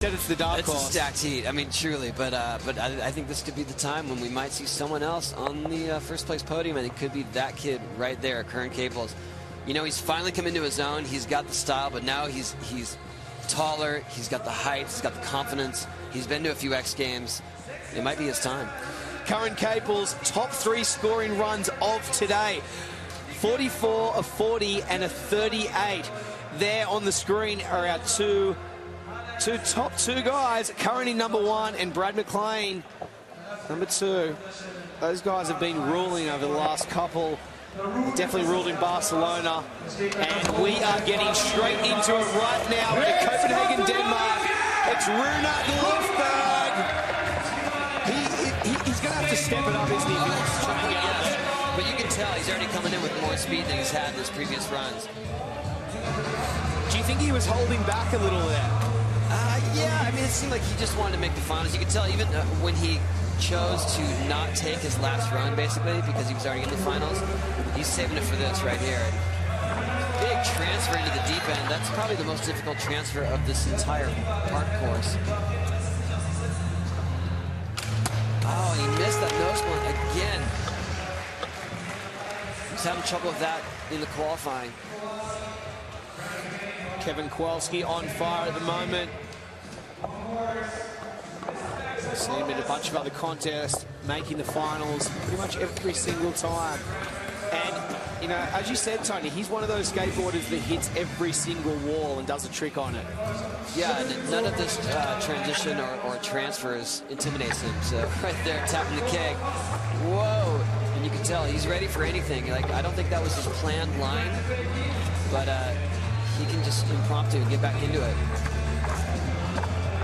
Said it's the dark horse. It's a stacked heat. I mean, truly. But I think this could be the time when we might see someone else on the first place podium, and it could be that kid right there, Curran Caples. You know, he's finally come into his own. He's got the style, but now he's taller. He's got the height. He's got the confidence. He's been to a few X Games. It might be his time. Curran Caples, top 3 scoring runs of today. 44, a 40, and a 38. There on the screen are our top two guys. Curran in number 1 and Brad McLean number 2. Those guys have been ruling over the last couple. Definitely ruled in Barcelona. And we are getting straight into it right now in Copenhagen, Denmark. It's Rune Lofberg. He's going to have to step it up, isn't he, if he wants to try and get out there. But you can tell he's already coming in with more speed than he's had in his previous runs. Do you think he was holding back a little there? Yeah, I mean, it seemed like he just wanted to make the finals. You could tell even when he chose to not take his last run, basically, because he was already in the finals, he's saving it for this right here. Big transfer into the deep end. That's probably the most difficult transfer of this entire park course. Oh, he missed that nose blunt again. He's having trouble with that in the qualifying. Kevin Kowalski on fire at the moment. Seen him in a bunch of other contests, making the finals pretty much every single time. And, you know, as you said, Tony, he's one of those skateboarders that hits every single wall and does a trick on it. Yeah, none of this transition or transfers intimidates him. So right there, tapping the keg. Whoa. And you can tell he's ready for anything. Like, I don't think that was his planned line, but he can just impromptu get back into it.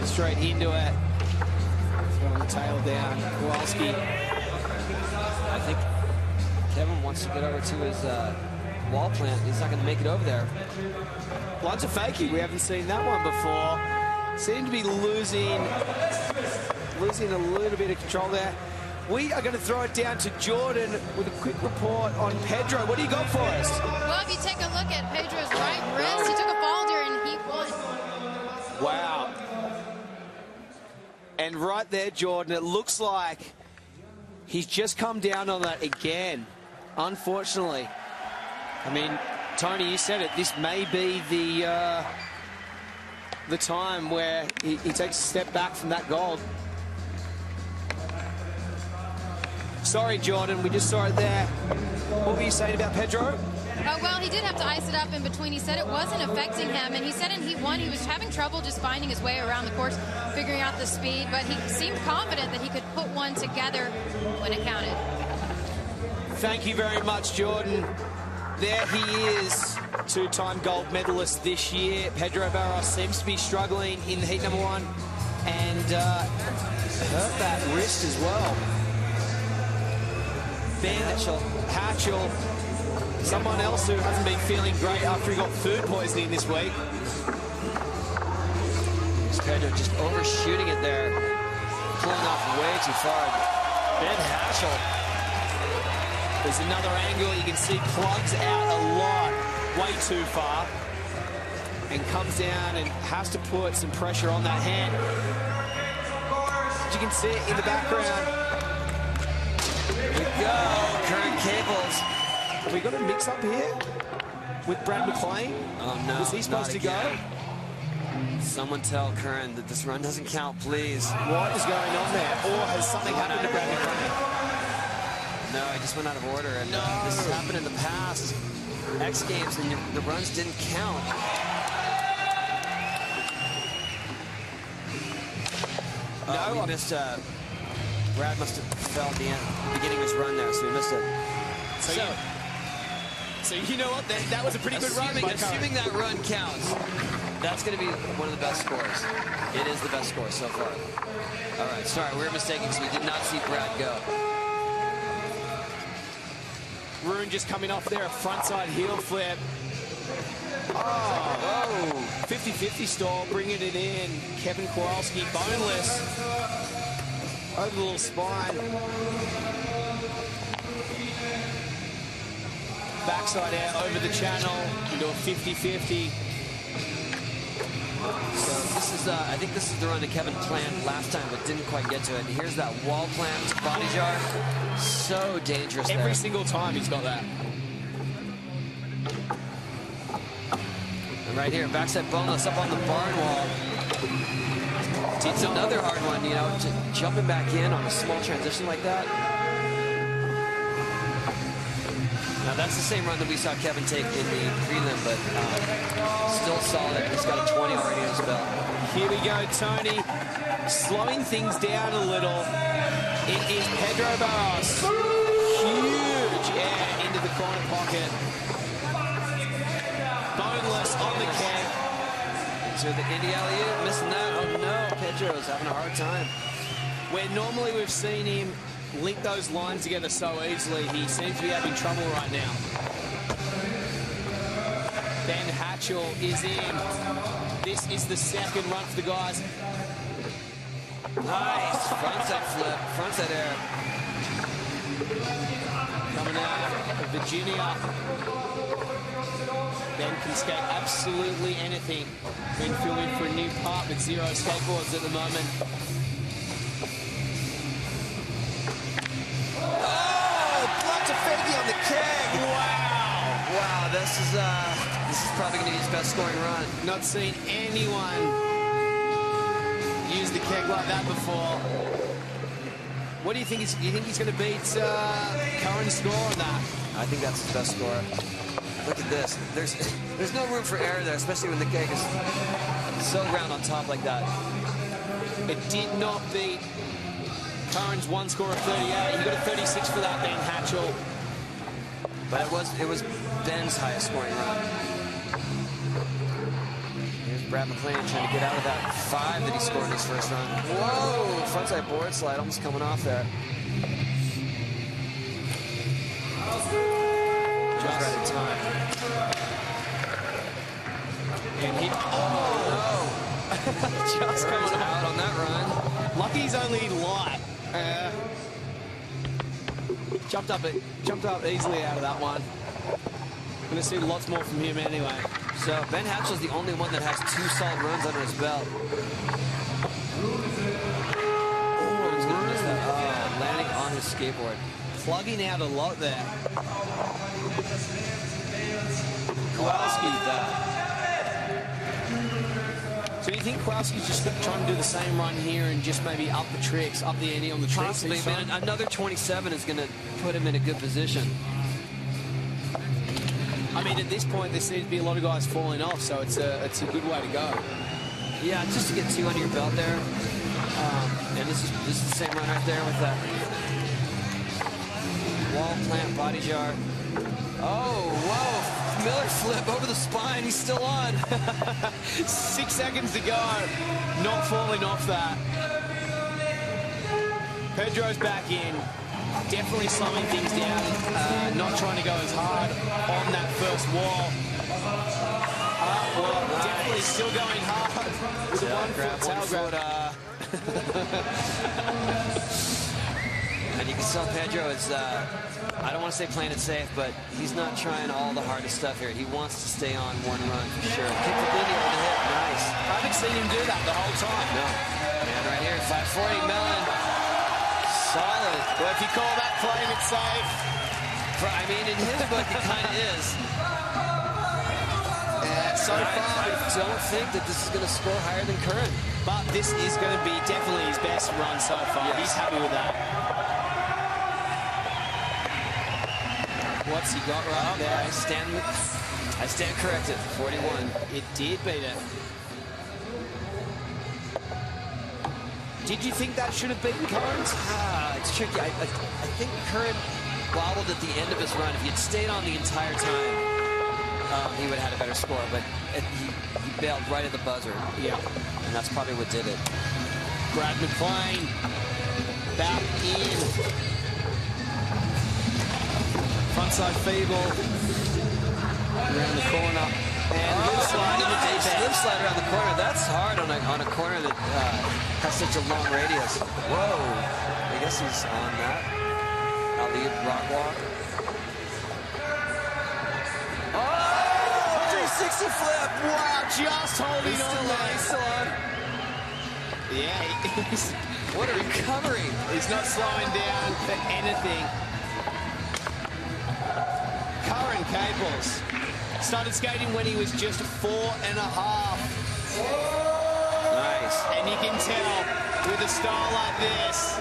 Straight into it. Throwing the tail down. Kowalski. I think Kevin wants to get over to his wall plant. He's not going to make it over there. Lots of fakie. We haven't seen that one before. Seem to be losing a little bit of control there. We are going to throw it down to Jordan with a quick report on Pedro. What do you got for us? Well, if you take a look at Pedro's right wrist, he took a fall during Heat 1. Wow. And right there, Jordan, it looks like he's just come down on that again, unfortunately. I mean, Tony, you said it. This may be the time where he takes a step back from that gold. Sorry, Jordan, we just saw it there. What were you saying about Pedro? Well, he did have to ice it up in between. He said it wasn't affecting him, and he said in Heat 1 he was having trouble just finding his way around the course, figuring out the speed, but he seemed confident that he could put one together when it counted. Thank you very much, Jordan. There he is, 2-time gold medalist this year. Pedro Barros seems to be struggling in the heat number 1 and hurt that wrist as well. Ben Hatchell, someone else who hasn't been feeling great after he got food poisoning this week. Pedro just overshooting it there, pulling off way too far. Ben Hatchell. There's another angle. You can see plugs out a lot, way too far, and comes down and has to put some pressure on that hand. As you can see it in the background. Here we go, Curran Caples. Have we got a mix-up here with Brad McLean? Oh, no. Was he supposed to go? Someone tell Curran that this run doesn't count, please. What is going on there? Or has something happened to Brad McLean? No, he just went out of order, and this has happened in the past. X Games, and the runs didn't count. No, we missed. Brad must have fell at the beginning of his run there, so he missed it. So you know what? That was a pretty good run. Assuming that run counts, that's going to be one of the best scores. It is the best score so far. All right, sorry, we were mistaken because we did not see Brad go. Rune just coming off there, a frontside heel flip. Oh, 50-50 stall, bringing it in. Kevin Kowalski, boneless. Over the little spine. Backside out over the channel into a 50-50. So this is, I think this is the run that Kevin planned last time, but didn't quite get to it. And here's that wall plant to body jar. So dangerous Every there. single time he's got that. And right here, backside boneless up on the barn wall. It's another hard one, you know, jumping back in on a small transition like that. Now that's the same run that we saw Kevin take in the prelim, but still solid. He's got a 20 already in his belt. Here we go, Tony. Slowing things down a little. It is Pedro Barros. Huge air into the corner pocket. Boneless on the keg. So the Indy alley-oop, missing that. Oh no, Pedro's having a hard time. Where normally we've seen him link those lines together so easily, he seems to be having trouble right now. Ben Hatchell is in. This is the second run for the guys. Nice, frontside flip, frontside air. Coming out of Virginia. Ben can skate absolutely anything. Been filming for a new part with Zero Skateboards at the moment. Oh, blocked a fakie on the keg. Wow. Wow, this is probably going to be his best scoring run. Not seen anyone use the keg like that before. What do you think? Do you think he's going to beat Curran's score on that? I think that's his best score. Look at this. There's no room for error there, especially when the keg is so round on top like that. It did not beat Curran's one score of 38. He got a 36 for that, Ben Hatchell. But it was Ben's highest scoring run. Here's Brad McLean trying to get out of that 5 that he scored in his first run. Whoa! Frontside board slide almost coming off there. Just right in time. And he, oh no! Just coming out on that run. Lucky he's only light. Jumped up easily out of that one. Going to see lots more from him anyway. So Ben Hatchell's the only one that has 2 solid runs under his belt. Oh, he's going to miss that. Oh, landing on his skateboard. Plugging out a lot there. Kowalski, that. So do you think Kowalski's just trying to do the same run here and just maybe up the tricks, up the ante on the tricks? Possibly, man. Another 27 is going to put him in a good position. I mean, at this point, there seems to be a lot of guys falling off, so it's a good way to go. Yeah, just to get 2 under your belt there. And this is the same run right there with that wall plant body jar. Oh, whoa. Miller flip over the spine. He's still on. 6 seconds to go. Not falling off that. Pedro's back in. Definitely slowing things down. Not trying to go as hard on that first wall. Well, nice. Definitely still going hard with the 1 foot tail grab. And you can tell Pedro is, I don't want to say playing it safe, but he's not trying all the hardest stuff here. He wants to stay on one run for sure. Kick the Vinny over the hip. Nice. I haven't seen him do that the whole time. No. And right here, 540 Mellon. Solid. Well, if you call that playing it safe. I mean, in his book, it kind of is. So far, I don't think that this is going to score higher than Curran. But this is going to be definitely his best run so far. Yes. He's happy with that. What's he got right there? I stand corrected. 41. It did beat it. Did you think that should have beaten Curran's? It's tricky. I think Curran wobbled at the end of his run. If he had stayed on the entire time, he would have had a better score. But he bailed right at the buzzer. Yeah. And that's probably what did it. Brad McLean back in. Frontside feeble. Around the corner. And lip slide in the deep end. Lip slide around the corner. That's hard on a corner that has such a long radius. Whoa. I guess he's on that. Alley rock walk. Oh! 360 flip. Wow, just holding He's on still there. on. He's still on. Yeah, What a recovery. he's not slowing down for anything. Curran Caples started skating when he was just 4.5. Nice. And you can tell with a style like this,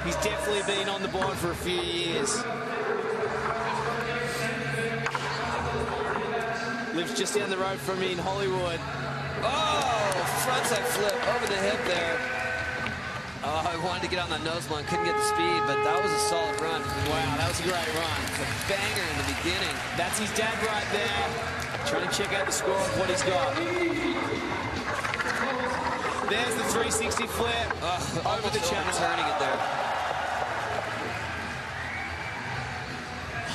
he's definitely been on the board for a few years. Lives just down the road from me in Hollywood. Oh, frontside flip over the hip there. Oh, I wanted to get on that nose blunt, couldn't get the speed, but that was a solid run. Wow, that was a great run. A banger in the beginning. That's his dad right there. Trying to check out the score of what he's got. There's the 360 flip over the channel. Turning it there.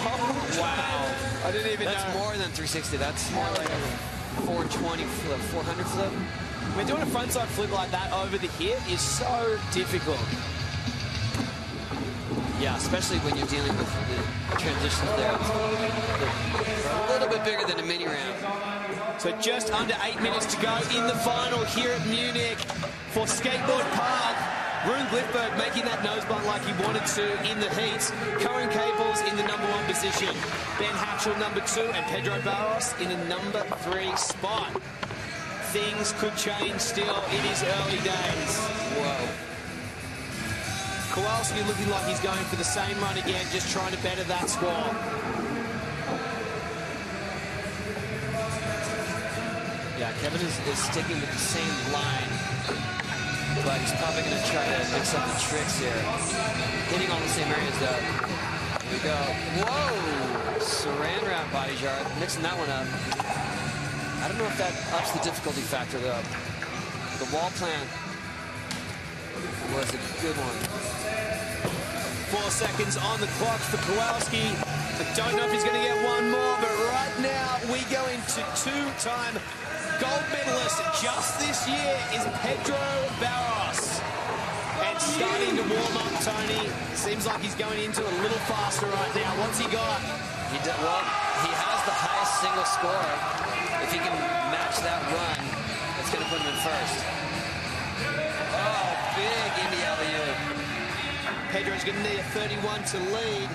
Oh, wow. I didn't even That's know. more than 360. That's more like a 420 flip, 400 flip. I mean, doing a frontside flip like that over the hip is so difficult. Yeah, especially when you're dealing with the transitions there. They're a little bit bigger than a mini ramp. So just under 8 minutes to go in the final here at Munich for Skateboard Park. Rune Glifberg making that nose blunt like he wanted to in the heats. Curran Caples in the #1 position. Ben Hatchell #2 and Pedro Barros in the #3 spot. Things could change still. It is early days. Whoa. Kowalski looking like he's going for the same run again, just trying to better that score. Yeah, Kevin is sticking with the same line, but he's probably going to try to mix up the tricks here. Hitting all the same areas, though. Here we go. Whoa! Saran wrap body jar. Mixing that one up. I don't know if that ups the difficulty factor, though. The wall plant was a good one. 4 seconds on the clock for Kowalski. I don't know if he's going to get one more, but right now we go into two-time gold medalist just this year is Pedro Barros. And starting to warm up, Tony. Seems like he's going into it a little faster right now. What's he got? Well, he has the highest single score. If he can match that run, it's going to put him in first. Oh, big Indy alley-oop. Pedro's going to need a 31 to lead.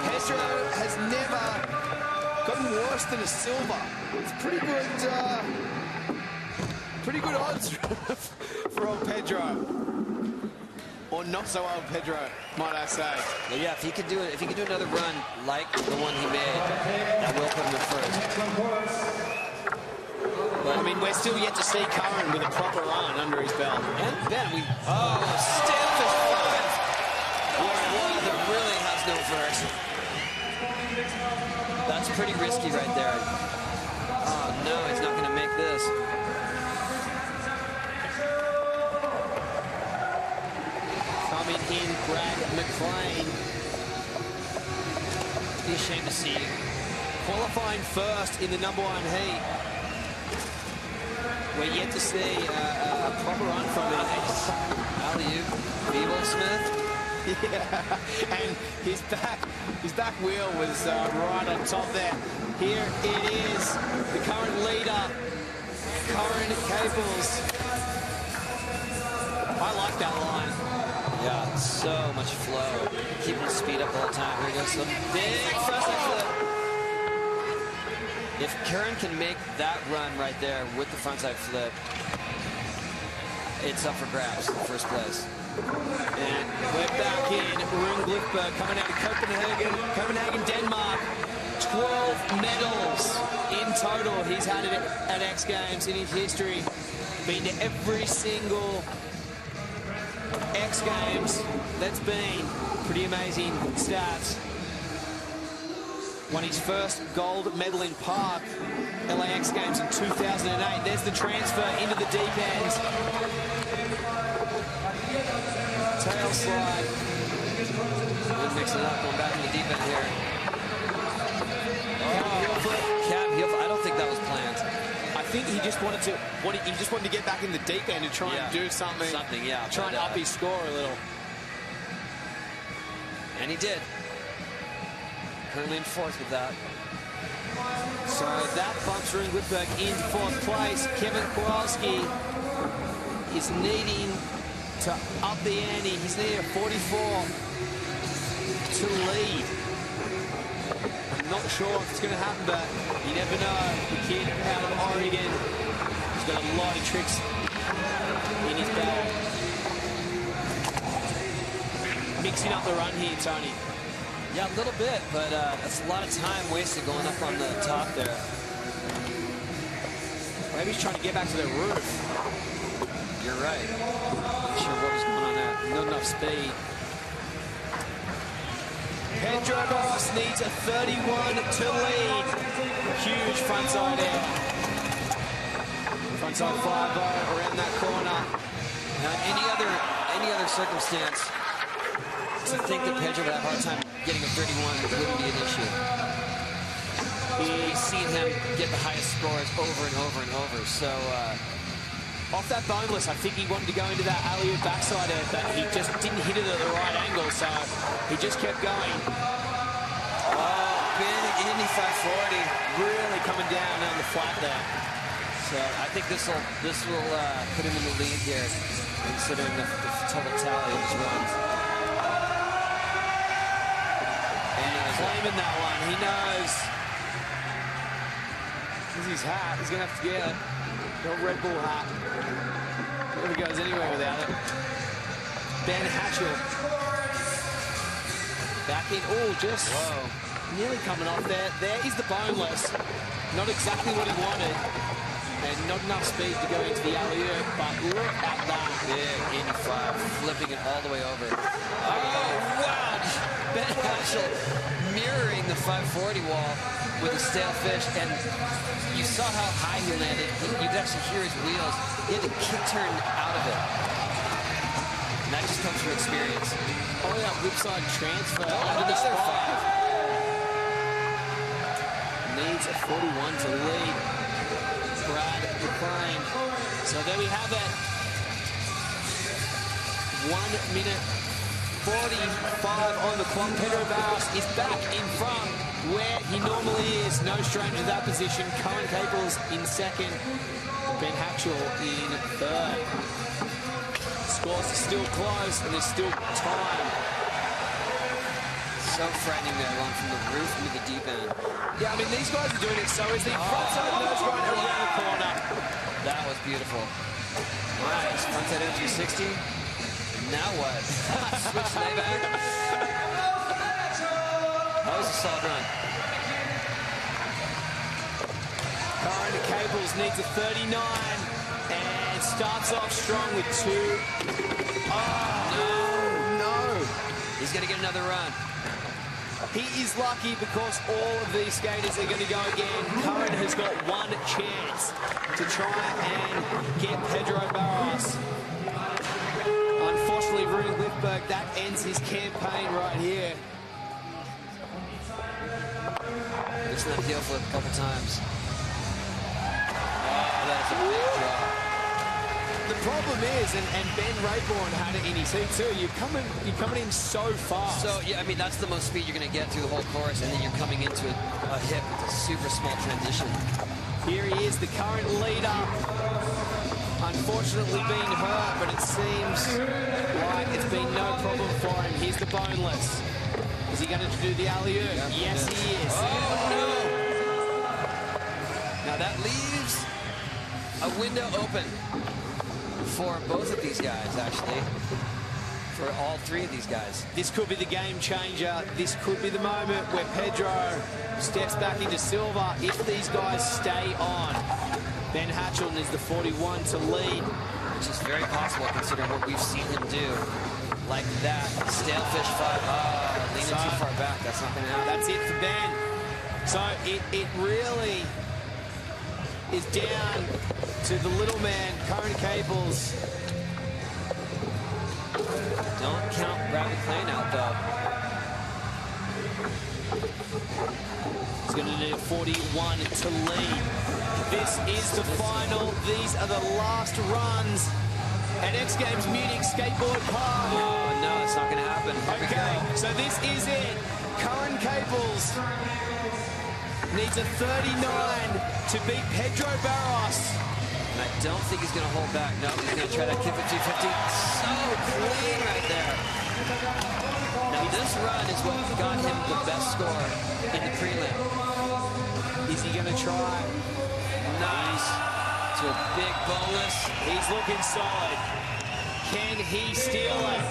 Pedro has never gotten worse than a silver. It's pretty good odds for old Pedro. Or not so old Pedro, might I say. Well, yeah, if he could do another run like the one he made, that will put him in first. But I mean, we're still yet to see Curran with a proper run under his belt. And then Stanfish 5. One that really has no first. That's pretty risky right there. Oh no, he's not going to make this. Coming in, Brad McLean. Be a shame to see you. Qualifying first in the #1 heat. We're yet to see a proper run from him. Alley-oop, Beeble Smith. Yeah, and his back wheel was right on top there. Here it is, the current leader, Curran Caples. I like that line. Yeah, so much flow. Keeping the speed up all the time. Here goes the big frontside flip. If Curran can make that run right there with the frontside flip, it's up for grabs in first place. And we're back in. Rune Glifberg coming out of Copenhagen, Denmark. 12 medals in total he's had at X Games in his history. Been to every single X Games that's been. Pretty amazing stats. Won his first gold medal in Park, LAX Games in 2008. There's the transfer into the deep end. Tail slide. Good mixing it up, going back in the deep end here. Oh, cab heel. I don't think that was planned. I think he just wanted to get back in the deep end and try and do something. Yeah. Try and up his score a little. And he did. currently in 4th with that. So that bumps Rune Glipberg in 4th place. Kevin Kowalski is needing to up the ante. He's needing a 44 to lead. I'm not sure if it's going to happen, but you never know. The kid out of Oregon, he's got a lot of tricks in his bag. Mixing up the run here, Tony. Yeah, a little bit, but that's a lot of time wasted going up on the top there. Maybe he's trying to get back to the roof. You're right. Not sure what was going on there. Not enough speed. Pedro Barros needs a 31 to lead. Huge frontside air. Frontside 5-0 around that corner. Now, in any other circumstance, to think that Pedro would have a hard time getting a 31 wouldn't be an issue. We've seen him get the highest scores over and over and over. So off that boneless, I think he wanted to go into that alley-oop backside edge, but he just didn't hit it at the right angle, so he just kept going. Oh, big Indy 540. Really coming down on the flat there. So I think this will put him in the lead here, considering the total tally of his runs. Claiming that one, he knows. This is his hat, he's going to have to get it. The Red Bull hat. Never goes anywhere without it. Ben Hatchell. Back in, just nearly coming off there. There is the boneless. Not exactly what he wanted. And not enough speed to go into the alley-oop, but look at that. Big in 5, flipping it all the way over. Oh, wow! Ben Hatchell mirroring the 540 wall with a stale fish, and you saw how high he landed. You could actually hear his wheels. He had to kick turn out of it. And that just comes from experience. Oh, yeah, whipside transfer. Another 5. Needs a 41 to lead. Brad McLean. So there we have it. 1 minute 45 on the clock. Pedro Barros is back in front where he normally is. No stranger to that position. Cohen Caples in 2nd. Ben Hatchell in 3rd. Scores are still close and there's still time. So frightening there, going from the roof into the deep end. Yeah, I mean, these guys are doing it so easy. Frontside nose right around the corner. That was beautiful. Nice. Frontside in 360. Now what? Switch the back. That was a solid run. Cohen Caples needs a 39 and starts off strong with 2. Oh, no. He's going to get another run. He is lucky because all of these skaters are going to go again. Cohen has got one chance to try and get Pedro Barros. Unfortunately, Rune Glipberg, that ends his campaign right here. Missing that heel flip a couple times. Oh, that's a big drop. The problem is, and Ben Rayborn had it in his heat too, you're coming in so fast. So, yeah, I mean, that's the most speed you're going to get through the whole course, and then you're coming into a hip with a super small transition. Here he is, the current leader. Unfortunately being hurt, but it seems like it's been no problem for him. Here's the boneless. Is he going to do the alley-oop? Yeah, yes, he is. Oh, no! Now that leaves a window open for both of these guys, actually. For all 3 of these guys. This could be the game changer. This could be the moment where Pedro steps back into silver if these guys stay on. Ben Hatchell is the 41 to lead. Which is very possible considering what we've seen him do. Like that. Stale fish 5. Leaning too far back. That's not going to happen. That's it for Ben. So it really is down to the little man, Cohen Caples. Don't count Brad McLean out, though. He's going to need a 41 to lead. This is the final. These are the last runs at X Games Munich Skateboard Park. Oh, no, it's not going to happen. Okay, so this is it. Curran Caples needs a 39 to beat Pedro Barros. And I don't think he's going to hold back. No, he's going to try that kick at 250. So clean right there. Now, this run is what got him the best score in the prelim. Is he going to try? Nice. To a big bonus. He's looking solid. Can he steal it?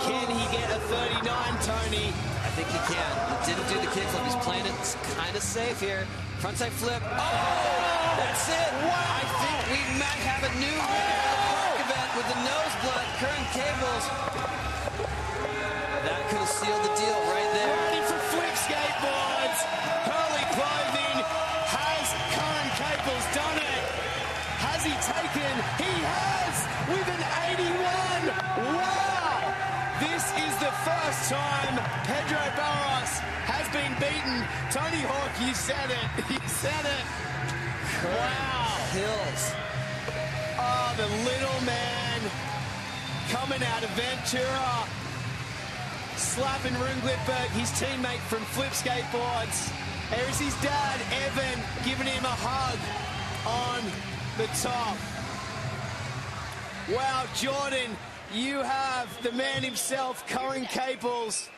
Can he get a 39, Tony? I think he can. He didn't do the kickflip. He's playing it kind of safe here. Frontside flip. Oh, that's it. Wow. I think we might have a new winner in the park event with the nose blunt, Curran Caples. That could have sealed the deal right there. Ready for flip skateboards. Hurley Clothing. Has Curran Caples done it? Has he taken? He has with an 81. Wow. This is the first time Pedro Barros has been beaten. Tony Hawk, you said it. You said it. Wow. Hills. Oh, the little man coming out of Ventura. Slapping Runglitberg, his teammate from Flip Skateboards. There is his dad, Evan, giving him a hug on the top. Wow, Jordan, you have the man himself, Curran Caples,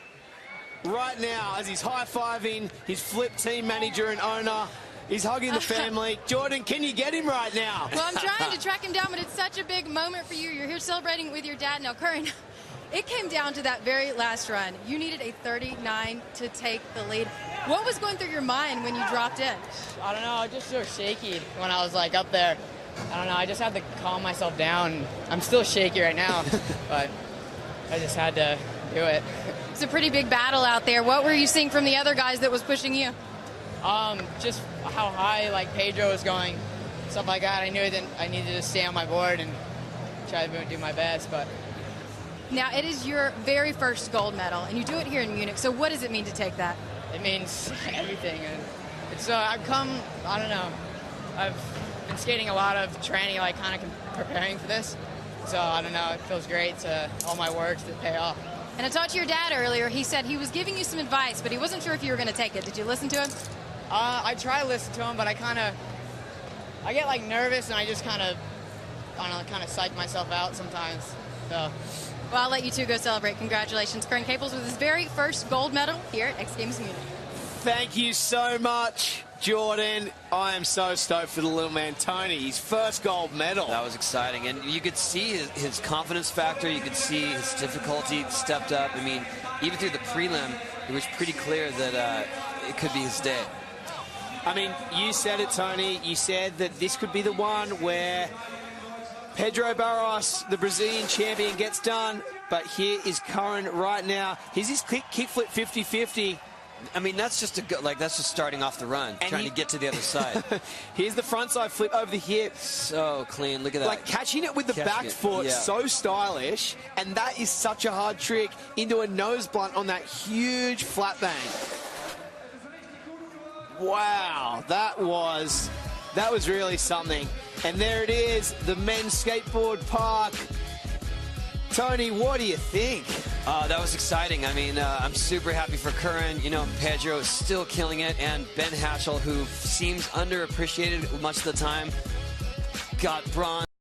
right now as he's high-fiving his Flip team manager and owner. He's hugging the family. Jordan, can you get him right now? Well, I'm trying to track him down, but it's such a big moment for you. You're here celebrating with your dad. Now, Curran, it came down to that very last run. You needed a 39 to take the lead. What was going through your mind when you dropped in? I don't know, I just so shaky when I was like up there. I don't know, I just had to calm myself down. I'm still shaky right now, but I just had to do it. It's a pretty big battle out there. What were you seeing from the other guys that was pushing you? Just how high like Pedro was going, stuff like that. I knew that I needed to stay on my board and try to do my best, but. Now, it is your very first gold medal, and you do it here in Munich. So what does it mean to take that? It means everything. And it's I've come, I don't know, I've been skating a lot of training, like kind of preparing for this. So I don't know, it feels great to all my work to pay off. And I talked to your dad earlier. He said he was giving you some advice, but he wasn't sure if you were going to take it. Did you listen to him? I try to listen to him, but I get like nervous and I just kind of psych myself out sometimes. So. Well, I'll let you two go celebrate. Congratulations. Curran Caples with his very first gold medal here at X Games Munich. Thank you so much, Jordan. I am so stoked for the little man, Tony. His first gold medal. That was exciting. And you could see his confidence factor. You could see his difficulty stepped up. I mean, even through the prelim, it was pretty clear that it could be his day. I mean, you said it, Tony. You said that this could be the one where Pedro Barros, the Brazilian champion, gets done. But here is Curran right now. Here's his kickflip 50-50. I mean, that's just that's just starting off the run, and trying to get to the other side. Here's the frontside flip over the hip. So clean. Look at that. Like catching it with the back foot, so stylish. And that is such a hard trick into a nose blunt on that huge flat bang. Wow, that was really something. And there it is, the men's skateboard park. Tony, what do you think? That was exciting. I mean, I'm super happy for Curran. You know, Pedro is still killing it, and Ben Hatchell, who seems underappreciated much of the time, got bronze.